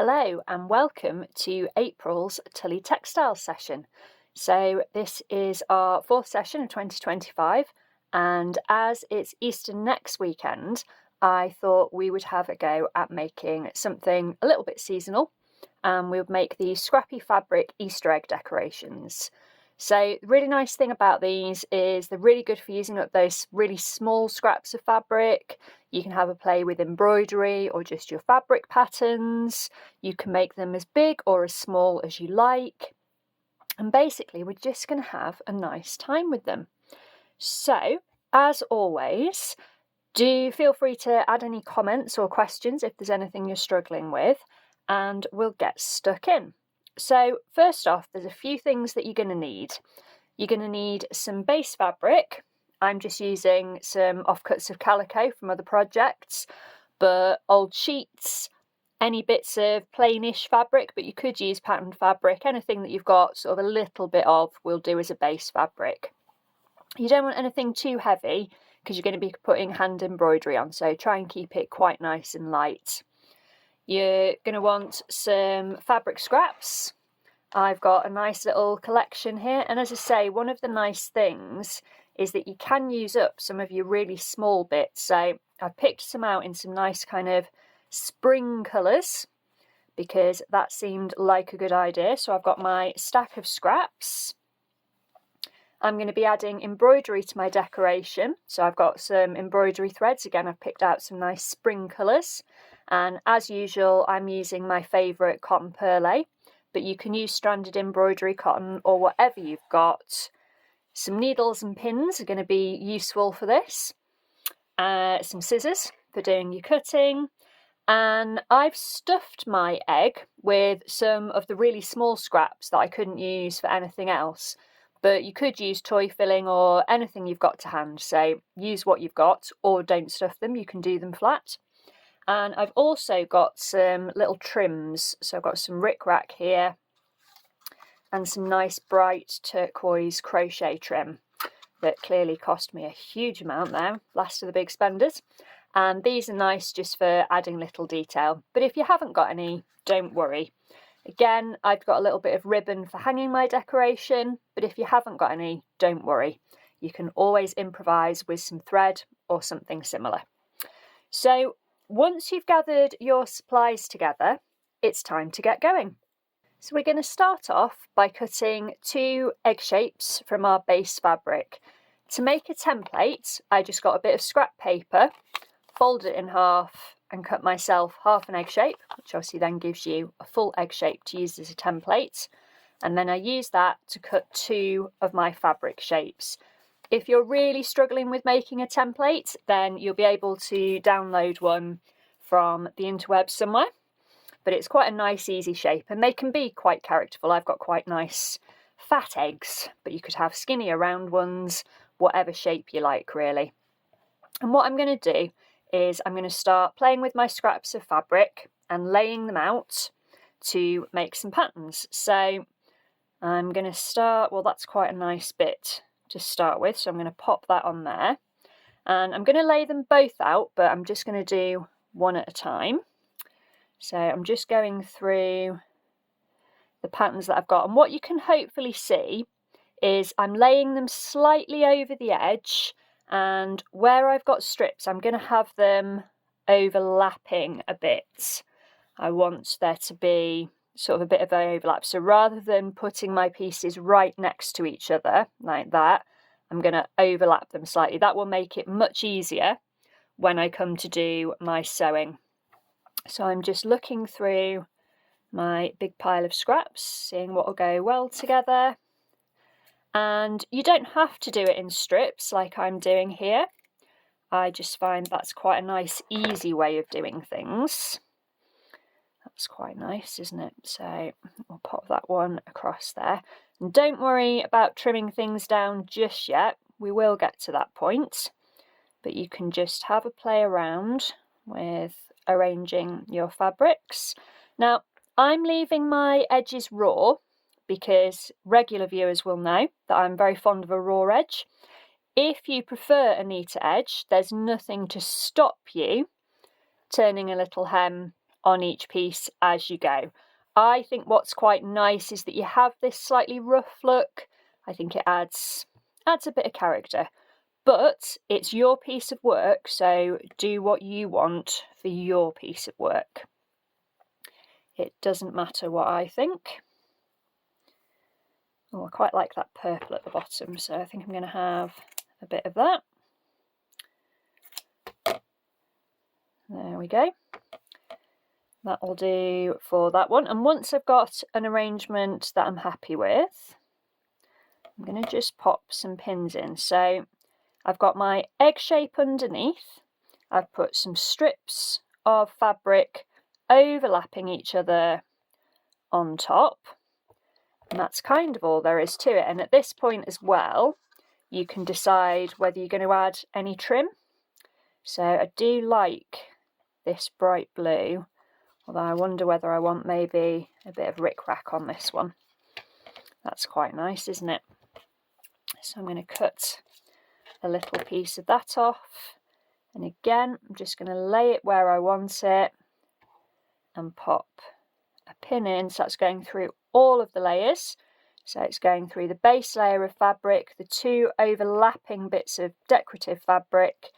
Hello and welcome to April's Tullie Textiles session. So this is our fourth session of 2025, and as it's Easter next weekend, I thought we would have a go at making something a little bit seasonal, and we would make these scrappy fabric Easter egg decorations. So the really nice thing about these is they're really good for using up those really small scraps of fabric. You can have a play with embroidery or just your fabric patterns. You can make them as big or as small as you like. And basically, we're just going to have a nice time with them. So, as always, do feel free to add any comments or questions if there's anything you're struggling with, and we'll get stuck in. So first off, there's a few things that you're going to need. You're going to need some base fabric. I'm just using some offcuts of calico from other projects, but old sheets, any bits of plainish fabric, but you could use patterned fabric. Anything that you've got sort of a little bit of will do as a base fabric. You don't want anything too heavy because you're going to be putting hand embroidery on, so try and keep it quite nice and light. You're going to want some fabric scraps. I've got a nice little collection here, and as I say, one of the nice things is that you can use up some of your really small bits. So I've picked some out in some nice kind of spring colours because that seemed like a good idea. So I've got my stack of scraps. I'm going to be adding embroidery to my decoration. So I've got some embroidery threads. Again, I've picked out some nice spring colours. And as usual, I'm using my favourite cotton perlé, but you can use stranded embroidery cotton or whatever you've got. Some needles and pins are going to be useful for this. Some scissors for doing your cutting. And I've stuffed my egg with some of the really small scraps that I couldn't use for anything else. But you could use toy filling or anything you've got to hand. So use what you've got or don't stuff them. You can do them flat. And I've also got some little trims. So I've got some rickrack here and some nice bright turquoise crochet trim that clearly cost me a huge amount now, last of the big spenders. And these are nice just for adding little detail. But if you haven't got any, don't worry. Again, I've got a little bit of ribbon for hanging my decoration, but if you haven't got any, don't worry. You can always improvise with some thread or something similar. So once you've gathered your supplies together, it's time to get going. So we're going to start off by cutting 2 egg shapes from our base fabric. To make a template, I just got a bit of scrap paper, folded it in half and cut myself half an egg shape, which obviously then gives you a full egg shape to use as a template. And then I use that to cut 2 of my fabric shapes. If you're really struggling with making a template, then you'll be able to download one from the interwebs somewhere. But it's quite a nice, easy shape, and they can be quite characterful. I've got quite nice fat eggs, but you could have skinnier round ones, whatever shape you like, really. And what I'm going to do is I'm going to start playing with my scraps of fabric and laying them out to make some patterns. So I'm going to start, well, that's quite a nice bit to start with, so I'm going to pop that on there. And I'm going to lay them both out, but I'm just going to do one at a time. So I'm just going through the patterns that I've got, and what you can hopefully see is I'm laying them slightly over the edge, and where I've got strips I'm going to have them overlapping a bit. I want there to be sort of a bit of an overlap, so rather than putting my pieces right next to each other like that, I'm going to overlap them slightly. That will make it much easier when I come to do my sewing. So I'm just looking through my big pile of scraps, seeing what will go well together. And you don't have to do it in strips like I'm doing here. I just find that's quite a nice, easy way of doing things. That's quite nice, isn't it? So we'll pop that one across there. And don't worry about trimming things down just yet. We will get to that point. But you can just have a play around with arranging your fabrics. Now, I'm leaving my edges raw because regular viewers will know that I'm very fond of a raw edge. If you prefer a neater edge, there's nothing to stop you turning a little hem on each piece as you go. I think what's quite nice is that you have this slightly rough look. I think it adds a bit of character. But it's your piece of work, so do what you want for your piece of work. It doesn't matter what I think. Oh, I quite like that purple at the bottom, so I think I'm going to have a bit of that. There we go. That'll do for that one. And once I've got an arrangement that I'm happy with, I'm going to just pop some pins in. So I've got my egg shape underneath. I've put some strips of fabric overlapping each other on top. And that's kind of all there is to it. And at this point as well, you can decide whether you're going to add any trim. So I do like this bright blue, although I wonder whether I want maybe a bit of rickrack on this one. That's quite nice, isn't it? So I'm going to cut a little piece of that off. And again, I'm just going to lay it where I want it and pop a pin in. So that's going through all of the layers. So it's going through the base layer of fabric, the two overlapping bits of decorative fabric,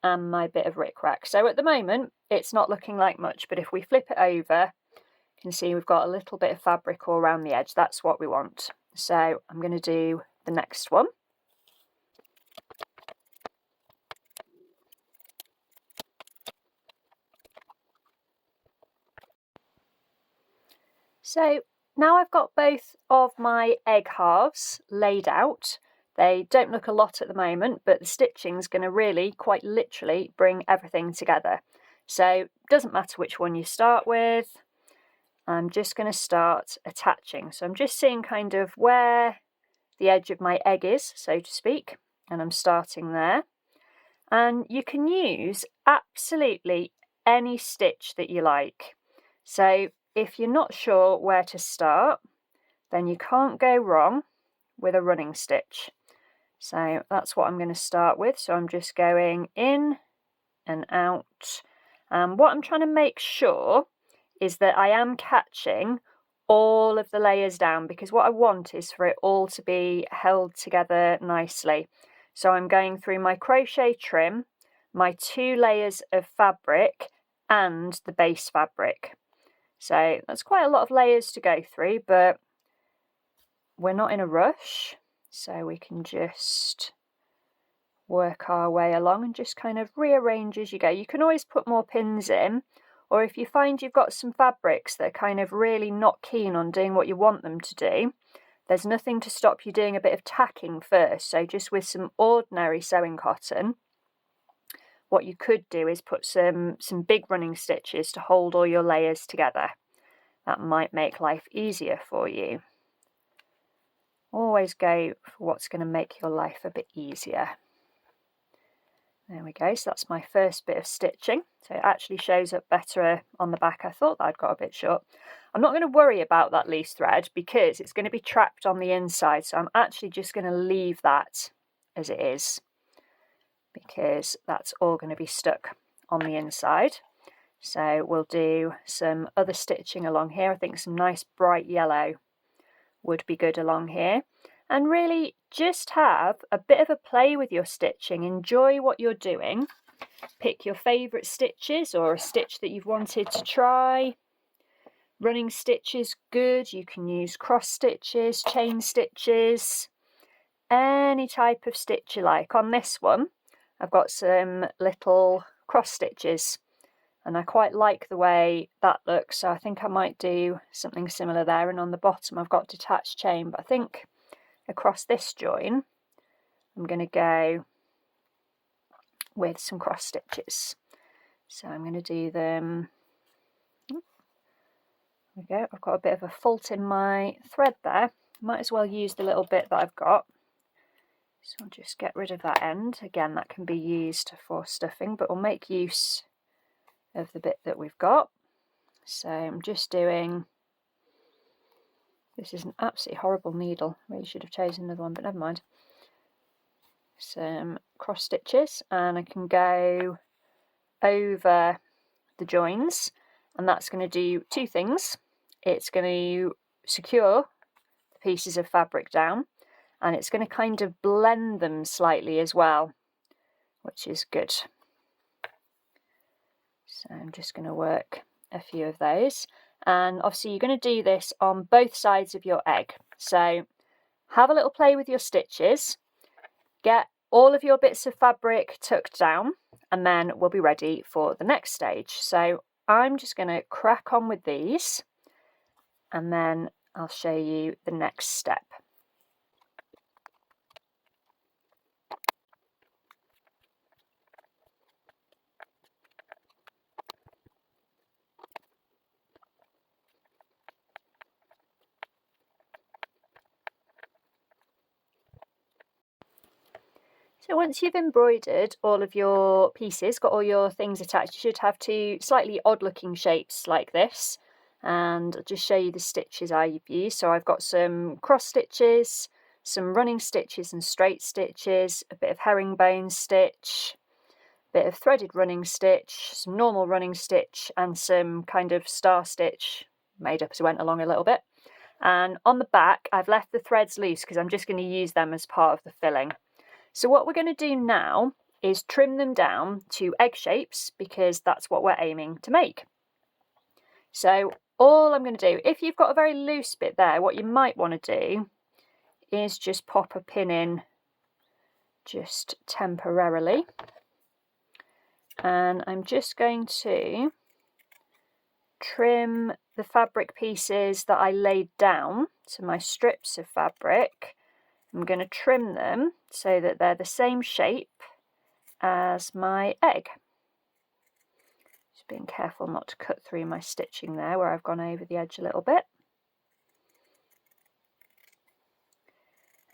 and my bit of rickrack. So at the moment, it's not looking like much, but if we flip it over, you can see we've got a little bit of fabric all around the edge. That's what we want. So I'm going to do the next one. So now I've got both of my egg halves laid out. They don't look a lot at the moment, but the stitching's going to really, quite literally, bring everything together. So it doesn't matter which one you start with. I'm just going to start attaching. So I'm just seeing kind of where the edge of my egg is, so to speak, and I'm starting there. And you can use absolutely any stitch that you like. So if you're not sure where to start, then you can't go wrong with a running stitch. So that's what I'm going to start with. So I'm just going in and out. And what I'm trying to make sure is that I am catching all of the layers down, because what I want is for it all to be held together nicely. So I'm going through my crochet trim, my 2 layers of fabric, and the base fabric. So that's quite a lot of layers to go through, but we're not in a rush, so we can just work our way along and just kind of rearrange as you go. You can always put more pins in, or if you find you've got some fabrics that are kind of really not keen on doing what you want them to do, there's nothing to stop you doing a bit of tacking first. So just with some ordinary sewing cotton, what you could do is put some big running stitches to hold all your layers together. That might make life easier for you. Always go for what's going to make your life a bit easier. There we go, so that's my first bit of stitching. So it actually shows up better on the back. I thought that I'd got a bit short. I'm not going to worry about that loose thread because it's going to be trapped on the inside. So I'm actually just going to leave that as it is, because that's all going to be stuck on the inside. So we'll do some other stitching along here. I think some nice bright yellow would be good along here. And really just have a bit of a play with your stitching. Enjoy what you're doing. Pick your favourite stitches or a stitch that you've wanted to try. Running stitches, good. You can use cross stitches, chain stitches, any type of stitch you like. On this one, I've got some little cross stitches, and I quite like the way that looks, so I think I might do something similar there. And on the bottom I've got detached chain, but I think across this join I'm going to go with some cross stitches. So I'm going to do them. There we go. I've got a bit of a fault in my thread there. Might as well use the little bit that I've got. So I'll just get rid of that end. Again, that can be used for stuffing, but we'll make use of the bit that we've got. So I'm just doing, this is an absolutely horrible needle, really should have chosen another one, but never mind. Some cross stitches, and I can go over the joins, and that's going to do two things. It's going to secure the pieces of fabric down, and it's going to kind of blend them slightly as well, which is good. So I'm just going to work a few of those, and obviously you're going to do this on both sides of your egg. So have a little play with your stitches, get all of your bits of fabric tucked down, and then we'll be ready for the next stage. So I'm just going to crack on with these, and then I'll show you the next step. So once you've embroidered all of your pieces, got all your things attached, you should have two slightly odd looking shapes like this. And I'll just show you the stitches I've used. So I've got some cross stitches, some running stitches and straight stitches, a bit of herringbone stitch, a bit of threaded running stitch, some normal running stitch, and some kind of star stitch made up as I went along a little bit. And on the back, I've left the threads loose because I'm just going to use them as part of the filling. So what we're going to do now is trim them down to egg shapes, because that's what we're aiming to make. So all I'm going to do, if you've got a very loose bit there, what you might want to do is just pop a pin in just temporarily. And I'm just going to trim the fabric pieces that I laid down to my strips of fabric. I'm going to trim them so that they're the same shape as my egg. Just being careful not to cut through my stitching there where I've gone over the edge a little bit.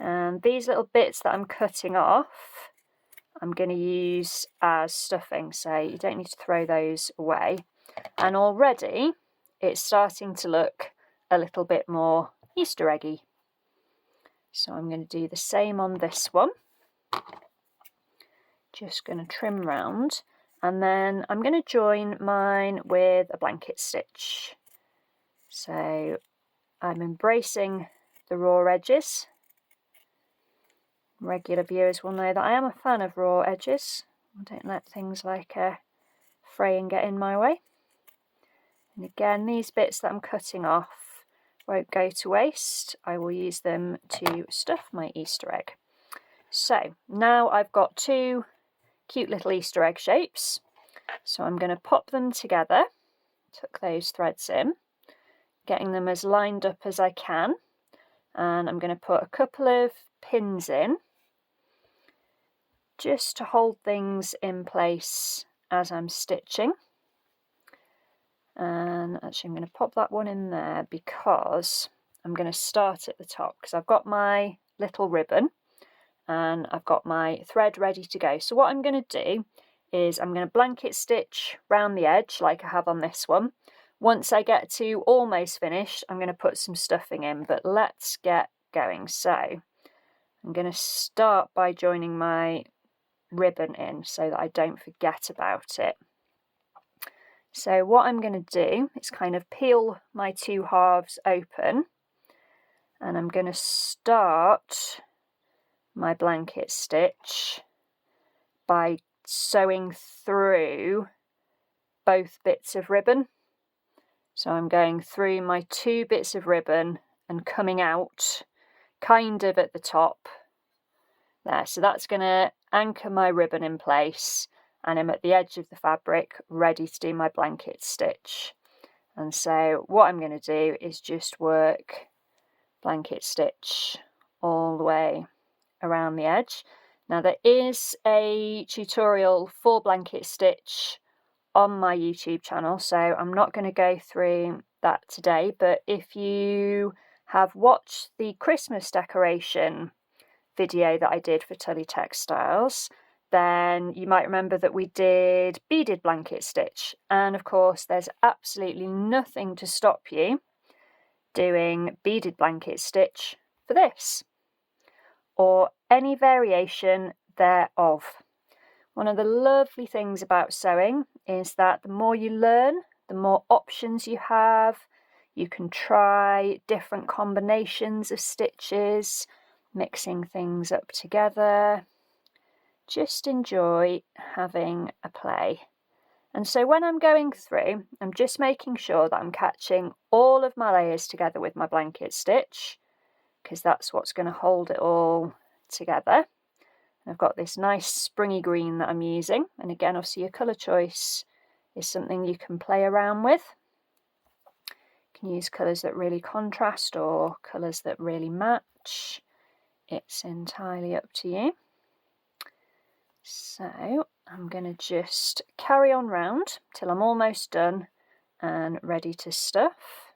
And these little bits that I'm cutting off, I'm going to use as stuffing, so you don't need to throw those away. And already it's starting to look a little bit more Easter eggy. So I'm going to do the same on this one. Just going to trim round, and then I'm going to join mine with a blanket stitch. So I'm embracing the raw edges. Regular viewers will know that I am a fan of raw edges. I don't let things like fraying get in my way. And again, these bits that I'm cutting off won't go to waste. I will use them to stuff my Easter egg. So now I've got two cute little Easter egg shapes. So I'm going to pop them together, tuck those threads in, getting them as lined up as I can. And I'm going to put a couple of pins in just to hold things in place as I'm stitching. And actually I'm going to pop that one in there because I'm going to start at the top, because I've got my little ribbon and I've got my thread ready to go. So what I'm going to do is I'm going to blanket stitch round the edge like I have on this one. Once I get to almost finished, I'm going to put some stuffing in, but let's get going. So I'm going to start by joining my ribbon in so that I don't forget about it. So what I'm going to do is kind of peel my two halves open, and I'm going to start my blanket stitch by sewing through both bits of ribbon. So I'm going through my two bits of ribbon and coming out kind of at the top there. So that's going to anchor my ribbon in place, and I'm at the edge of the fabric ready to do my blanket stitch. And so what I'm going to do is just work blanket stitch all the way around the edge. Now there is a tutorial for blanket stitch on my YouTube channel, so I'm not going to go through that today, but if you have watched the Christmas decoration video that I did for Tullie Textiles, then you might remember that we did beaded blanket stitch, and of course there's absolutely nothing to stop you doing beaded blanket stitch for this or any variation thereof. One of the lovely things about sewing is that the more you learn, the more options you have. You can try different combinations of stitches, mixing things up together. Just enjoy having a play. And so when I'm going through, I'm just making sure that I'm catching all of my layers together with my blanket stitch, because that's what's going to hold it all together. I've got this nice springy green that I'm using, and again, obviously your colour choice is something you can play around with. You can use colours that really contrast or colours that really match. It's entirely up to you. So I'm going to just carry on round till I'm almost done and ready to stuff.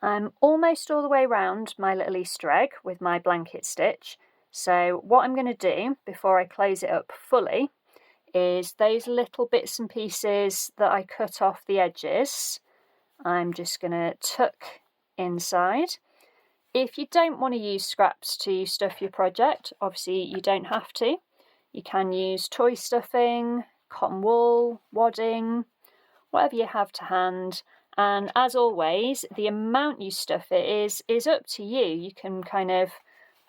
I'm almost all the way round my little Easter egg with my blanket stitch. So what I'm going to do before I close it up fully is those little bits and pieces that I cut off the edges, I'm just going to tuck inside. If you don't want to use scraps to stuff your project, obviously you don't have to. You can use toy stuffing, cotton wool, wadding, whatever you have to hand. And as always, the amount you stuff it is up to you. You can kind of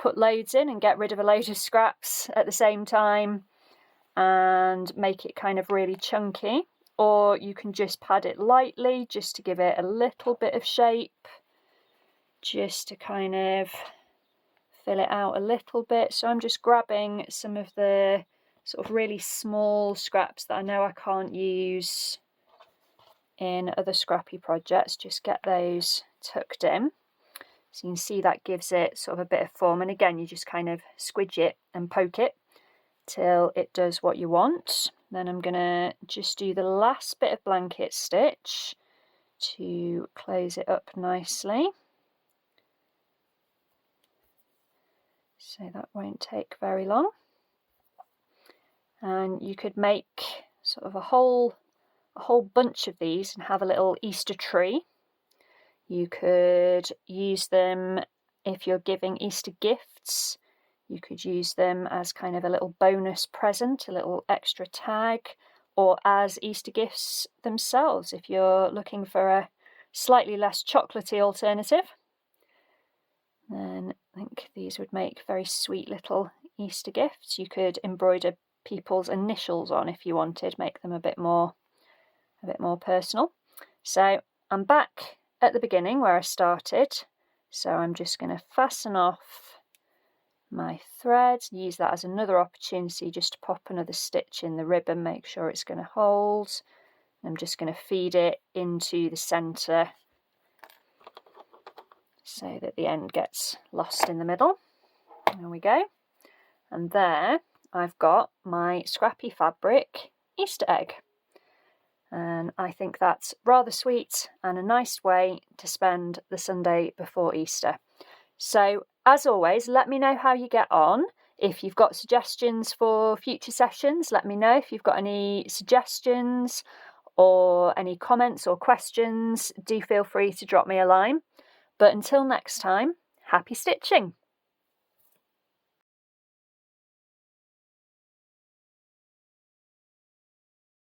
put loads in and get rid of a load of scraps at the same time and make it kind of really chunky, or you can just pad it lightly just to give it a little bit of shape, just to kind of fill it out a little bit. So I'm just grabbing some of the sort of really small scraps that I know I can't use in other scrappy projects, just get those tucked in. So you can see that gives it sort of a bit of form, and again you just kind of squidge it and poke it till it does what you want. Then I'm going to just do the last bit of blanket stitch to close it up nicely. So that won't take very long. And you could make sort of a whole bunch of these and have a little Easter tree. You could use them if you're giving Easter gifts. You could use them as kind of a little bonus present, a little extra tag, or as Easter gifts themselves if you're looking for a slightly less chocolatey alternative. Then I think these would make very sweet little Easter gifts. You could embroider people's initials on if you wanted, make them a bit more personal. So I'm back at the beginning where I started. So I'm just going to fasten off my thread, use that as another opportunity just to pop another stitch in the ribbon, make sure it's going to hold. I'm just going to feed it into the centre so that the end gets lost in the middle. There we go. And there I've got my scrappy fabric Easter egg. And I think that's rather sweet and a nice way to spend the Sunday before Easter. So as always, let me know how you get on. If you've got suggestions for future sessions, let me know. If you've got any suggestions or any comments or questions, do feel free to drop me a line. But until next time, happy stitching!